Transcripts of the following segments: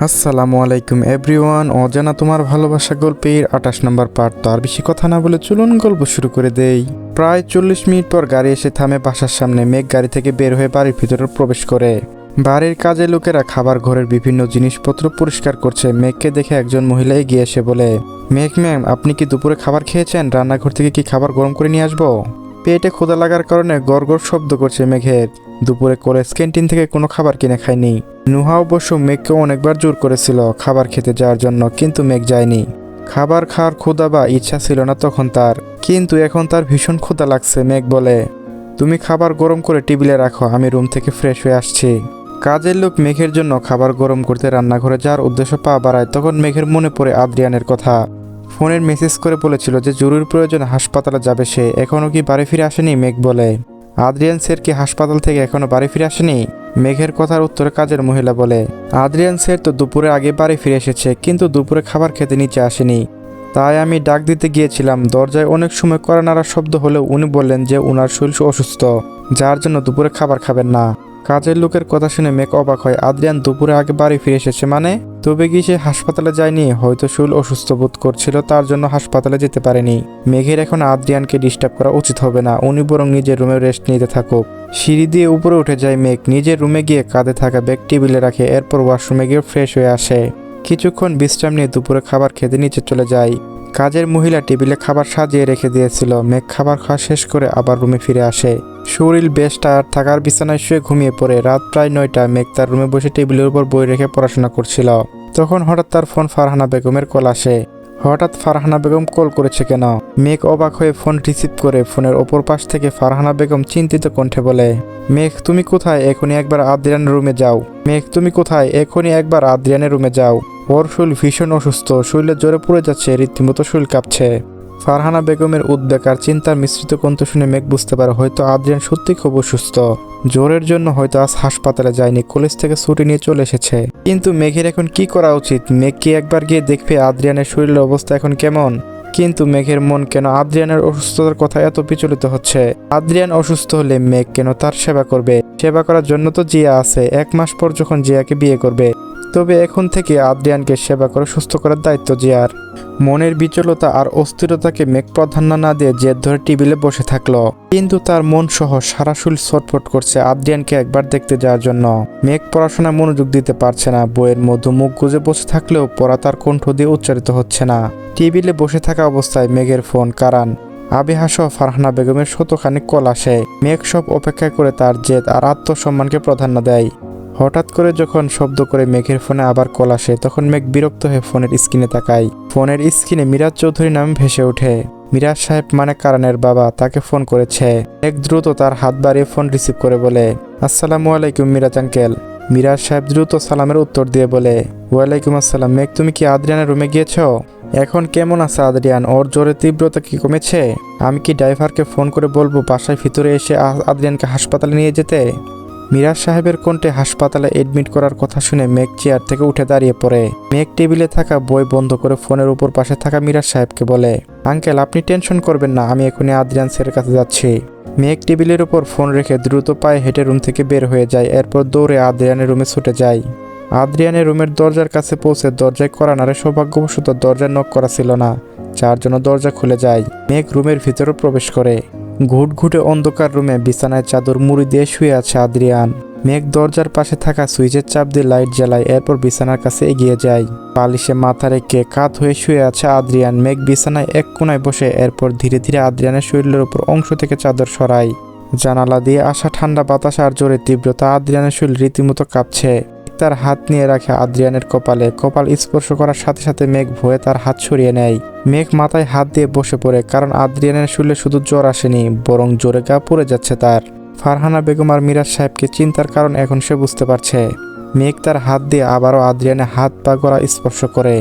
আসসালামু আলাইকুম এভরিওয়ান। অজানা তোমার ভালোবাসা গল্পের 28 নম্বর পার্ট। তো আর বেশি কথা না বলে চলুন গল্প শুরু করে দেই। প্রায় 40 মিনিট পর গাড়ি এসে থামে বাসার সামনে। মেঘ গাড়ি থেকে বের হয়ে বাড়ির ভিতরে প্রবেশ করে। বাড়ির কাজে লোকেরা খাবার ঘরের বিভিন্ন জিনিসপত্র পরিষ্কার করছে। মেঘকে দেখে একজন মহিলা এগিয়ে এসে বলে, মেঘ ম্যাম, আপনি কি দুপুরে খাবার খেয়েছেন? রান্নাঘর থেকে কি খাবার গরম করে নিয়ে আসবো? পেটে ক্ষুধা লাগার কারণে গড়গড় শব্দ করছে মেঘের। দুপুরে কলেজ ক্যান্টিন থেকে কোনো খাবার কিনে খায়নি। নুহা অবশ্য মেঘকে অনেকবার জোর করেছিল খাবার খেতে যাওয়ার জন্য, কিন্তু মেঘ যায়নি। খাবার খাওয়ার ক্ষুধা বা ইচ্ছা ছিল না তখন তার, কিন্তু এখন তার ভীষণ ক্ষুধা লাগছে। মেঘ বলে, তুমি খাবার গরম করে টেবিলে রাখো, আমি রুম থেকে ফ্রেশ হয়ে আসছি। কাজের লোক মেঘের জন্য খাবার গরম করতে রান্নাঘরে যাওয়ার উদ্দেশ্য পা বাড়ায়। তখন মেঘের মনে পড়ে আদ্রিয়ানের কথা। ফোনের মেসেজ করে বলেছিল যে জরুরি প্রয়োজন হাসপাতালে যাবে সে। এখনও কি বাড়ি ফিরে আসেনি? মেঘ বলে, আদ্রিয়ান স্যার কি হাসপাতাল থেকে এখনো বাড়ি ফিরে আসেনি? মেঘের কথার উত্তরে কাজের মহিলা বলে, আদ্রিয়ান স্যার তো দুপুরে আগে বাড়ি ফিরে এসেছে, কিন্তু দুপুরে খাবার খেতে নিচে আসেনি। তাই আমি ডাক দিতে গিয়েছিলাম। দরজায় অনেক সময় কড়া নাড়ার শব্দ হলেও উনি বললেন যে উনার শরীর অসুস্থ, যার জন্য দুপুরে খাবার খাবেন না। কাজের লোকের কথা শুনে মেঘ অবাক হয়। আদ্রিয়ান দুপুরে আগে বাড়ি ফিরে এসেছে মানে? তবে কি সে হাসপাতালে যায়নি? হয়তো শরীর অসুস্থ বোধ করছিল, তার জন্য হাসপাতালে যেতে পারেনি। মেঘের এখন আদ্রিয়ানকে ডিস্টার্ব করা উচিত হবে না, উনি বরং নিজের রুমে রেস্ট নিতে থাকুক। সিঁড়ি দিয়ে উপরে উঠে যায় মেঘ। নিজের রুমে গিয়ে কাঁধে থাকা ব্যাগ টেবিলে রাখে, এরপর ওয়াশরুমে গিয়ে ফ্রেশ হয়ে আসে। কিছুক্ষণ বিশ্রাম নিয়ে দুপুরে খাবার খেতে নিচে চলে যায়। কাজের মহিলা টেবিলে খাবার সাজিয়ে রেখে দিয়েছিল। মেঘ খাবার খাওয়া শেষ করে আবার রুমে ফিরে আসে। শরীর বেশ টায়ার্ড থাকার বিছানায় শুয়ে ঘুমিয়ে পড়ে। রাত প্রায় 9টা। মেঘ তার রুমে বসে টেবিলের উপর বই রেখে পড়াশোনা করছিল। তখন হঠাৎ তার ফোন ফারহানা বেগমের কল আসে। হঠাৎ ফারহানা বেগম কল করেছে কেন? মেঘ অবাক হয়ে ফোন রিসিভ করে। ফোনের অপর পাশ থেকে ফারহানা বেগম চিন্তিত কণ্ঠে বলে, মেঘ তুমি কোথায়? এখনই একবার আদ্রিয়ানের রুমে যাও। মেঘ তুমি কোথায়? এখনই একবার আদ্রিয়ানের রুমে যাও। ওর শরীর ভীষণ অসুস্থ, শরীরে জ্বরে পড়ে যাচ্ছে, রীতিমতো শরীর কাঁপছে। ফারহানা বেগমের উদ্বেগ আর চিন্তার মিশ্রিত কণ্ঠ শুনে মেঘ বুঝতে পারে হয়তো আদ্রিয়ান সত্যি খুব অসুস্থ। জ্বরের জন্য হয়তো আজ হাসপাতালে যায়নি, কলেজ থেকে ছুটি নিয়ে চলে এসেছে। কিন্তু মেঘের এখন কি করা উচিত? মেঘ কি একবার গিয়ে দেখবে আদ্রিয়ানের শরীরের অবস্থা এখন কেমন? কিন্তু মেঘের মন কেন আদ্রিয়ানের অসুস্থতার কথা এত বিচলিত হচ্ছে? আদ্রিয়ান অসুস্থ হলে মেঘ কেন তার সেবা করবে? সেবা করার জন্য তো জিয়া আছে। 1 মাস পর যখন জিয়াকে বিয়ে করবে, তবে এখন থেকে আদ্রিয়ানকে সেবা করে সুস্থ করার দায়িত্ব জিয়ার। মনের বিচলতা আর অস্থিরতাকে মেঘ প্রাধান্য না দিয়ে জেদ ধরে টেবিলে বসে থাকলো। কিন্তু তার মন সহ সারা শরীর ছটফট করছে আদ্রিয়ানকে একবার দেখতে যাওয়ার জন্য। মেঘ পড়াশোনায় মনোযোগ দিতে পারছে না। বইয়ের মধ্যে মুখ গুজে বসে থাকলেও পড়া তার কণ্ঠ দিয়ে উচ্চারিত হচ্ছে না। টেবিলে বসে থাকা অবস্থায় মেঘের ফোন কারান। আবিহা সহ ফারহানা বেগমের শতখানিক কল আসে। মেঘ সব অপেক্ষা করে তার জেদ আর আত্মসম্মানকে প্রাধান্য দেয়। হঠাৎ করে যখন শব্দ করে মেঘের ফোনে আবার কল আসে, তখন মেঘ বিরক্ত হয়ে ফোনের স্ক্রিনে তাকায়। ফোনের স্ক্রিনে মিরাজ চৌধুরী নাম ভেসে ওঠে। মিরাজ সাহেব মানে কারণের বাবা, তাকে ফোন করেছে। মেঘ দ্রুত তার হাত বাড়িয়ে ফোন রিসিভ করে বলে, আসসালামু আলাইকুম মিরাজ আঙ্কেল। মিরাজ সাহেব দ্রুত সালামের উত্তর দিয়ে বলে, ওয়ালাইকুম আসসালাম। মেঘ তুমি কি আদ্রিয়ানের রুমে গিয়েছ? এখন কেমন আছে আদ্রিয়ান? ওর জ্বরের তীব্রতা কি কমেছে? আমি কি ড্রাইভারকে ফোন করে বলবো বাসায় ভিতরে এসে আদ্রিয়ানকে হাসপাতালে নিয়ে যেতে? মিরাজ সাহেবের কণ্ঠে হাসপাতালে এডমিট করার কথা শুনে মেঘ চেয়ার থেকে উঠে দাঁড়িয়ে পড়ে। মেঘ টেবিলে থাকা বই বন্ধ করে ফোনের উপর পাশে থাকা মিরাজ সাহেবকে বলে, আঙ্কেল আপনি টেনশন করবেন না, আমি এখনই আদ্রিয়ান স্যারের কাছে যাচ্ছি। মেঘ টেবিলের উপর ফোন রেখে দ্রুত পায়ে হেঁটে রুম থেকে বের হয়ে যায়। এরপর দৌড়ে আদ্রিয়ানের রুমে ছুটে যায়। আদ্রিয়ানের রুমের দরজার কাছে পৌঁছে দরজায় কড়া নাড়ে। সৌভাগ্যবশত দরজায় নক করা ছিল না, যার জন্য দরজা খুলে যায়। মেঘ রুমের ভিতরে প্রবেশ করে। ঘুটঘুটে অন্ধকার রুমে বিছানায় চাদর মুড়ি দিয়ে শুয়ে আছে আদ্রিয়ান। মেঘ দরজার পাশে থাকা সুইচের চাপ দিয়ে লাইট জ্বালায়। এরপর বিছানার কাছে এগিয়ে যায়। বালিশে মাথা রেখে কাত হয়ে শুয়ে আছে আদ্রিয়ান। মেঘ বিছানায় এক কোণায় বসে এরপর ধীরে ধীরে আদ্রিয়ানের শরীরের উপর অংশ থেকে চাদর সরায়। জানালা দিয়ে আসা ঠান্ডা বাতাস আর জোরে তীব্রতা আদ্রিয়ানের শরীর রীতিমতো কাঁপছে। তার হাত নিয়ে রাখে আদ্রিয়ানের কপালে। কপাল স্পর্শ করার সাথে সাথে মেঘ ভয়ে তার হাত সরিয়ে নেয়। মেঘ মাথায় হাত দিয়ে বসে পড়ে, কারণ আদ্রিয়ানের শরীরে শুধু জ্বর আসেনি, বরং জোরে গা পুড়ে যাচ্ছে তার। ফারহানা বেগম আর মিরাজ সাহেবকে চিন্তার কারণ এখন সে বুঝতে পারছে। মেঘ তার হাত দিয়ে আবারও আদ্রিয়ানের হাত পা গলা স্পর্শ করে।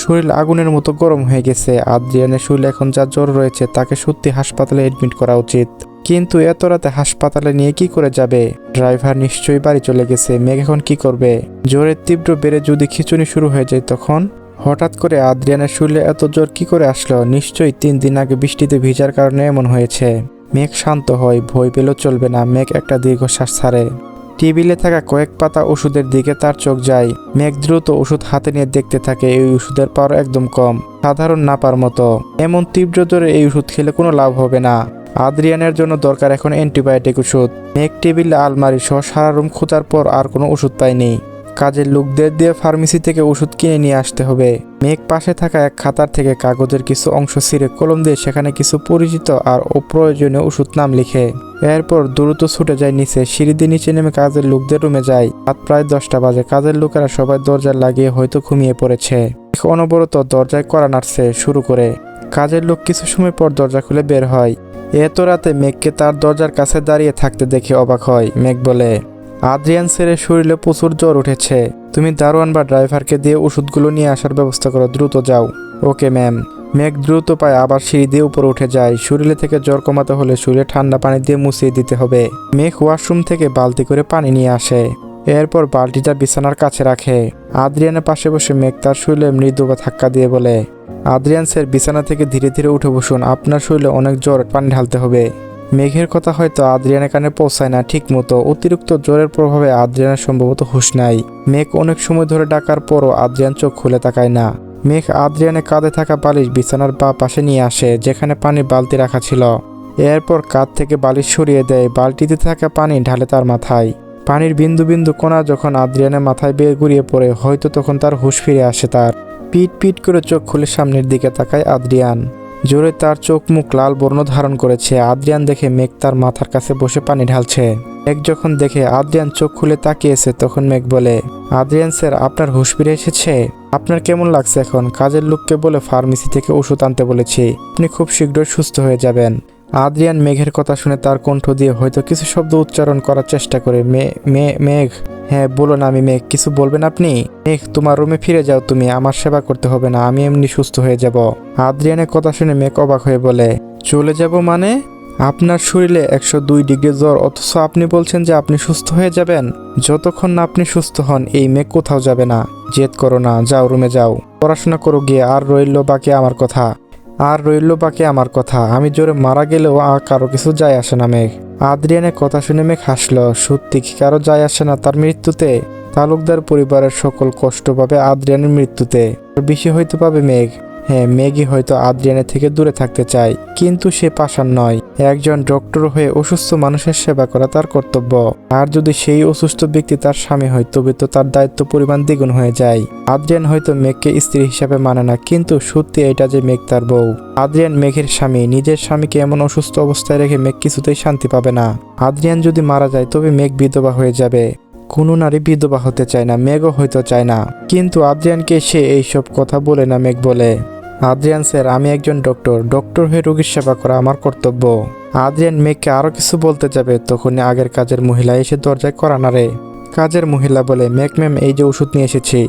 শরীর আগুনের মতো গরম হয়ে গেছে। আদ্রিয়ানের শরীরে এখন যা জ্বর রয়েছে তাকে সত্যি হাসপাতালে এডমিট করা উচিত। কিন্তু এত রাতে হাসপাতালে নিয়ে কি করে যাবে? ড্রাইভার নিশ্চয়ই বাড়ি চলে গেছে। মেঘ এখন কি করবে? জ্বরের তীব্র বেড়ে যদি খিঁচুনি শুরু হয়ে যায় তখন? হঠাৎ করে আদ্রিয়ানের শরীরে এত জ্বর কি করে আসলো? নিশ্চয়ই 3 দিন আগে বৃষ্টিতে ভিজার কারণে এমন হয়েছে। মেঘ শান্ত হয়, ভয় পেলেও চলবে না। মেঘ একটা দীর্ঘশ্বাস ছাড়ে। টেবিলে থাকা কয়েক পাতা ওষুধের দিকে তার চোখ যায়। মেঘ দ্রুত ওষুধ হাতে নিয়ে দেখতে থাকে। এই ওষুধের পাওয়ার একদম কম, সাধারণ নাপার মতো। এমন তীব্র জ্বরে এই ওষুধ খেলে কোনো লাভ হবে না। আদ্রিয়ানের জন্য দরকার এখন অ্যান্টিবায়োটিক ওষুধ। মেঘ টেবিলে আলমারি সহ সারা রুম খোঁজার পর আর কোনো ওষুধ পায়নি। কাজের লোকদের দিয়ে ফার্মেসি থেকে ওষুধ কিনে নিয়ে আসতে হবে। মেঘ পাশে থাকা এক খাতার থেকে কাগজের কিছু অংশ ছিঁড়ে কলম দিয়ে সেখানে কিছু পরিচিত আর অপ্রয়োজনীয় ওষুধ নাম লিখে এরপর দ্রুত ছুটে যায় নিচে। সিঁড়ি দিয়ে নিচে নেমে কাজের লোকদের রুমে যায়। রাত প্রায় 10টা বাজে। কাজের লোকেরা সবাই দরজা লাগিয়ে হয়তো ঘুমিয়ে পড়েছে। অনবরত দরজায় কড়া নাড়ছে শুরু করে। কাজের লোক কিছু সময় পর দরজা খুলে বের হয়। এত রাতে মেঘকে তার দরজার কাছে দাঁড়িয়ে থাকতে দেখে অবাক হয়। মেঘ বলে, আদ্রিয়ান স্যারের শরীরে প্রচুর জ্বর উঠেছে। তুমি দারোয়ান বা ড্রাইভারকে দিয়ে ওষুধগুলো নিয়ে আসার ব্যবস্থা করো, দ্রুত যাও। Okay ma'am. মেঘ দ্রুত পায় আবার সিঁড়ি দিয়ে উপরে উঠে যায়। শরীরে থেকে জ্বর কমাতে হলে শরীরে ঠান্ডা পানি দিয়ে মুছিয়ে দিতে হবে। মেঘ ওয়াশরুম থেকে বালতি করে পানি নিয়ে আসে। এরপর বালতিটা বিছানার কাছে রাখে। আদ্রিয়ানের পাশে বসে মেঘ তার শরীরে মৃদু বা ধাক্কা দিয়ে বলে, আদ্রিয়ান স্যার বিছানা থেকে ধীরে ধীরে উঠে বসুন, আপনার শরীরে অনেক জ্বর, পানি ঢালতে হবে। মেঘের কথা হয়তো আদ্রিয়ানের কানে পৌঁছায় না ঠিক মতো। অতিরিক্ত জ্বরের প্রভাবে আদ্রিয়ানের সম্ভবত হুঁশ নাই। মেঘ অনেক সময় ধরে ডাকার পরও আদ্রিয়ান চোখ খুলে তাকায় না। মেঘ আদ্রিয়ানের কাঁধে থাকা বালিশ বিছানার বা পাশে নিয়ে আসে, যেখানে পানির বালতি রাখা ছিল। এরপর কাঁধ থেকে বালিশ সরিয়ে দেয়। বালতিতে থাকা পানি ঢালে তার মাথায়। পানির বিন্দু বিন্দু কণা যখন আদ্রিয়ানের মাথায় বের গড়িয়ে পড়ে হয়তো তখন তার হুঁশ ফিরে আসে। তার পিট পিট করে চোখ খুলে সামনের দিকে তাকায় আদ্রিয়ান। জোরে তার চোখ মুখ লাল বর্ণ ধারণ করেছে। আদ্রিয়ান দেখে মেঘ তার মাথার কাছে বসে পানি ঢালছে। মেঘ যখন দেখে আদ্রিয়ান চোখ খুলে তাকিয়েছে তখন মেঘ বলে, আদ্রিয়ান স্যার আপনার হুঁশ ফিরে এসেছে? আপনার কেমন লাগছে এখন? কাজের লোককে বলে ফার্মেসি থেকে ওষুধ আনতে বলেছি, আপনি খুব শীঘ্রই সুস্থ হয়ে যাবেন। আদ্রিয়ান মেঘের কথা শুনে তার কণ্ঠ দিয়ে হয়তো কিছু শব্দ উচ্চারণ করার চেষ্টা করে। মেঘ। হ্যাঁ বলুন। আমি মেঘ। কিছু বলবেন আপনি? মেঘ, তোমার রুমে ফিরে যাও তুমি, আমার সেবা করতে হবে না, আমি এমনি সুস্থ হয়ে যাব। আদ্রিয়ানের কথা শুনে মেঘ অবাক হয়ে বলে, চলে যাব মানে? আপনার শরীরে 102 ডিগ্রি জ্বর, অথচ আপনি বলছেন যে আপনি সুস্থ হয়ে যাবেন? যতক্ষণ না আপনি সুস্থ হন এই মেঘ কোথাও যাবে না। জেদ করো না, যাও রুমে যাও, পড়াশোনা করো গিয়ে। আর রইল বাকি আমার কথা। আমি জোরে মারা গেলেও আর কারো কিছু যায় আসে না মেঘ। আদ্রিয়ানের কথা শুনে মেঘ হাসলো। সত্যি কি কারো যায় আসে না তার মৃত্যুতে? তালুকদার পরিবারের সকল কষ্ট পাবে আদ্রিয়ানের মৃত্যুতে, বেশি হয়তো পাবে মেঘ। হ্যাঁ, মেঘই হয়তো আদ্রিয়ানের থেকে দূরে থাকতে চায়, কিন্তু সে পাষাণ নয়। একজন ডক্টর হয়ে অসুস্থ মানুষের সেবা করা তার কর্তব্য। আর যদি সেই অসুস্থ ব্যক্তি তার স্বামী হয় তবে তো তার দায়িত্ব পরিমাণ দ্বিগুণ হয়ে যায়। আদ্রিয়ান হয়তো মেঘকে স্ত্রী হিসাবে মানে না, কিন্তু সত্যি এটা যে মেঘ তার বউ। আদ্রিয়ান মেঘের স্বামী। নিজের স্বামীকে এমন অসুস্থ অবস্থায় রেখে মেঘ কিছুতেই শান্তি পাবে না। আদ্রিয়ান যদি মারা যায় তবে মেঘ বিধবা হয়ে যাবে। কোনো নারী বিধবা হতে চায় না, মেঘও হয়তো চায় না। কিন্তু আদ্রিয়ানকে সে এইসব কথা বলে না। মেঘ বলে, আদ্রিয়ান স্যার আমি একজন ডক্টর হয়ে রোগীর সেবা করা আমার কর্তব্য। আদ্রিয়ান মেঘকে আরো কিছু বলতে যাবে তখনই আগের কাজের মহিলা এসে দরজায় কড়া নাড়ে। কাজের মহিলা বলে, মেঘ ম্যাম এই যে ওষুধ নিয়ে এসেছি।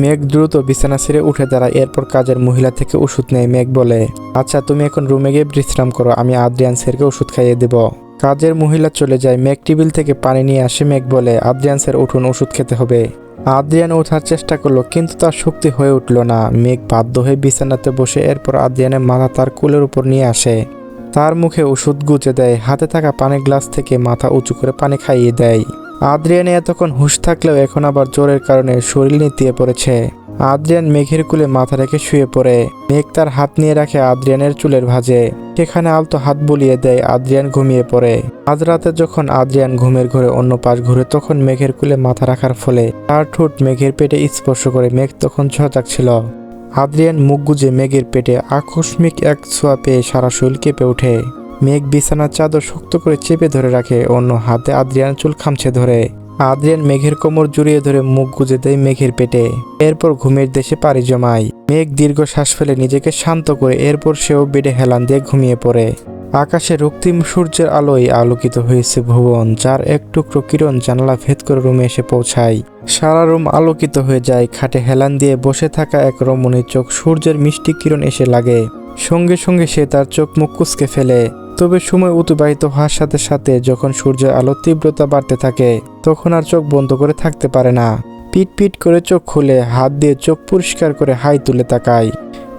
মেঘ দ্রুত বিছানা ছেড়ে উঠে দাঁড়ায়। এরপর কাজের মহিলা থেকে ওষুধ নেয়। মেঘ বলে, আচ্ছা তুমি এখন রুমে গিয়ে বিশ্রাম করো, আমি আদ্রিয়ান স্যারকে ওষুধ খাইয়ে দেব। কাজের মহিলা চলে যায়। মেঘ টেবিল থেকে পানি নিয়ে আসে। মেঘ বলে, আদ্রিয়ান স্যার উঠুন, ওষুধ খেতে হবে। আদ্রিয়ান ওঠার চেষ্টা করলো কিন্তু তার শক্তি হয়ে উঠল না। মেঘ বাধ্য হয়ে বিছানাতে বসে এরপর আদ্রিয়ানের মাথা তার কোলের উপর নিয়ে আসে। তার মুখে ওষুধ গুজে দেয়। হাতে থাকা পানির গ্লাস থেকে মাথা উঁচু করে পানি খাইয়ে দেয়। আদ্রিয়ানে এতক্ষণ হুঁশ থাকলেও এখন আবার জ্বরের কারণে শরীর নেতিয়ে পড়েছে। আদ্রিয়ান মেঘের কোলে মাথা রেখে শুয়ে পড়ে। মেঘ তার হাত নিয়ে রাখে আদ্রিয়ানের চুলের ভাঁজে। সেখানে আলতো হাত বুলিয়ে দেয়। আদ্রিয়ান ঘুমিয়ে পড়ে। আজ রাতে যখন আদ্রিয়ান ঘুমের ঘরে অন্য পাশ ঘুরে তখন মেঘের কোলে মাথা রাখার ফলে তার ঠোঁট মেঘের পেটে স্পর্শ করে। মেঘ তখন সজাগ ছিল। আদ্রিয়ান মুখ গুজে মেঘের পেটে আকস্মিক এক ছোঁয়া পেয়ে সারা শরীর কেঁপে ওঠে। মেঘ বিছানার চাদর শক্ত করে চেপে ধরে রাখে, অন্য হাতে আদ্রিয়ান চুল খামছে ধরে। আদ্রিয়ান মেঘের কোমর জড়িয়ে ধরে মুখ গুজে দেয় মেঘের পেটে। এরপর ঘুমের দেশে পাড়ি জমায়। মেঘ দীর্ঘ শ্বাস ফেলে নিজেকে শান্ত করে এরপর সেও বেডে হেলান দিয়ে ঘুমিয়ে পড়ে। আকাশে রক্তিম সূর্যের আলোয় আলোকিত হয়েছে ভুবন, যার এক টুকরো কিরণ জানালা ভেদ করে রুমে এসে পৌঁছায়। সারা রুম আলোকিত হয়ে যায়। খাটে হেলান দিয়ে বসে থাকা এক রমণীর চোখ সূর্যের মিষ্টি কিরণ এসে লাগে। সঙ্গে সঙ্গে সে তার চোখ মুখ কুঁচকে ফেলে। তবে সময় অতিবাহিত হওয়ার সাথে সাথে যখন সূর্যের আলোর তীব্রতা বাড়তে থাকে তখন আর চোখ বন্ধ করে থাকতে পারে না। পিট পিট করে চোখ খুলে হাত দিয়ে চোখ পরিষ্কার করে হাই তুলে তাকায়।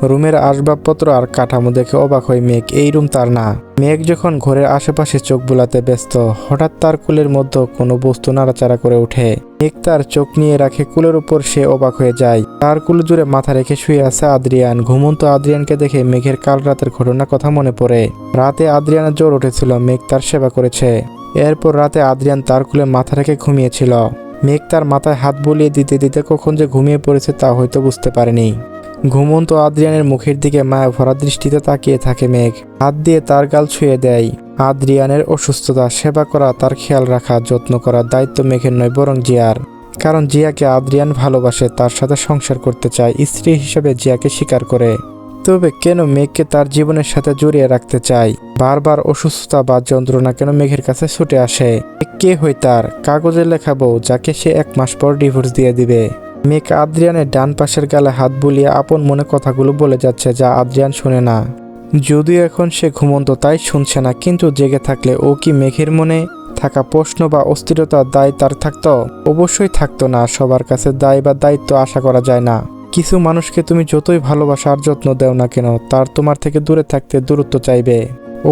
রুমের আসবাবপত্র আর কাঠামো দেখে অবাক হয় মেঘ, এই রুম তার না। মেঘ যখন ঘরের আশেপাশে চোখ বুলাতে ব্যস্ত, হঠাৎ তার কুলের মধ্যে কোনো বস্তু নাড়াচাড়া করে ওঠে। মেঘ তার চোখ নিয়ে রাখে কুলের উপর, সে অবাক হয়ে যায়। তার কুল জুড়ে মাথা রেখে শুয়ে আছে আদ্রিয়ান। ঘুমন্ত আদ্রিয়ানকে দেখে মেঘের কাল রাতের ঘটনার কথা মনে পড়ে। রাতে আদ্রিয়ানের জ্বর উঠেছিল, মেঘ তার সেবা করেছে। এরপর রাতে আদ্রিয়ান তার কুলে মাথা রেখে ঘুমিয়েছিল। মেঘ তার মাথায় হাত বুলিয়ে দিতে দিতে কখন যে ঘুমিয়ে পড়েছে তা হয়তো বুঝতে পারেনি। ঘুমন্ত আদ্রিয়ানের মুখের দিকে মায়া ভরা দৃষ্টিতে তাকিয়ে থাকে মেঘ। হাত দিয়ে তার গাল ছুঁয়ে দেয়। আদ্রিয়ানের অসুস্থতা সেবা করা, তার খেয়াল রাখা, যত্ন করার দায়িত্ব মেঘের নয় বরং জিয়ার। কারণ জিয়াকে আদ্রিয়ান ভালোবাসে, তার সাথে সংসার করতে চায়, স্ত্রী হিসেবে জিয়াকে স্বীকার করে। তবে কেন মেঘকে তার জীবনের সাথে জড়িয়ে রাখতে চায়? বারবার অসুস্থতা বা যন্ত্রণা কেন মেঘের কাছে ছুটে আসে? কে হয় তার কাগজে লেখা বউ, যাকে সে 1 মাস পর ডিভোর্স দিয়ে দিবে? মেঘ আদ্রিয়ানের ডান পাশের গালে হাত বুলিয়ে আপন মনে কথাগুলো বলে যাচ্ছে, যা আদ্রিয়ান শোনে না। যদিও এখন সে ঘুমন্ত তাই শুনছে না, কিন্তু জেগে থাকলে ও কি মেঘের মনে থাকা প্রশ্ন বা অস্থিরতার দায় তার থাকতো? অবশ্যই থাকতো না। সবার কাছে দায় বা দায়িত্ব আশা করা যায় না। কিছু মানুষকে তুমি যতই ভালোবাসা আর যত্ন দেও না কেন, তার তোমার থেকে দূরে থাকতে দূরত্ব চাইবে,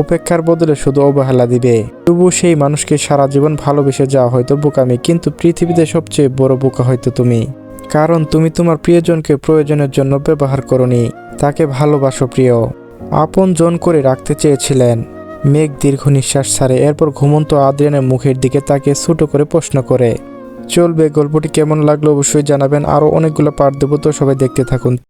উপেক্ষার বদলে শুধু অবহেলা দিবে। তবু সেই মানুষকে সারা জীবন ভালোবেসে যাওয়া হয়তো বোকামি, কিন্তু পৃথিবীতে সবচেয়ে বড় বোকা হয়তো তুমি। কারণ তুমি তোমার প্রিয়জনকে প্রয়োজনের জন্য ব্যবহার করনি, তাকে ভালোবাসো প্রিয়, আপন জন করে রাখতে চেয়েছিলেন। মেঘ দীর্ঘ নিঃশ্বাস ছাড়ে, এরপর ঘুমন্ত আদ্রিয়ানের মুখের দিকে তাকিয়ে ছোট করে প্রশ্ন করে। চলবে, গল্পটি কেমন লাগলো অবশ্যই জানাবেন। আরও অনেকগুলো পার্ট দেবো, তো সবাই দেখতে থাকুন।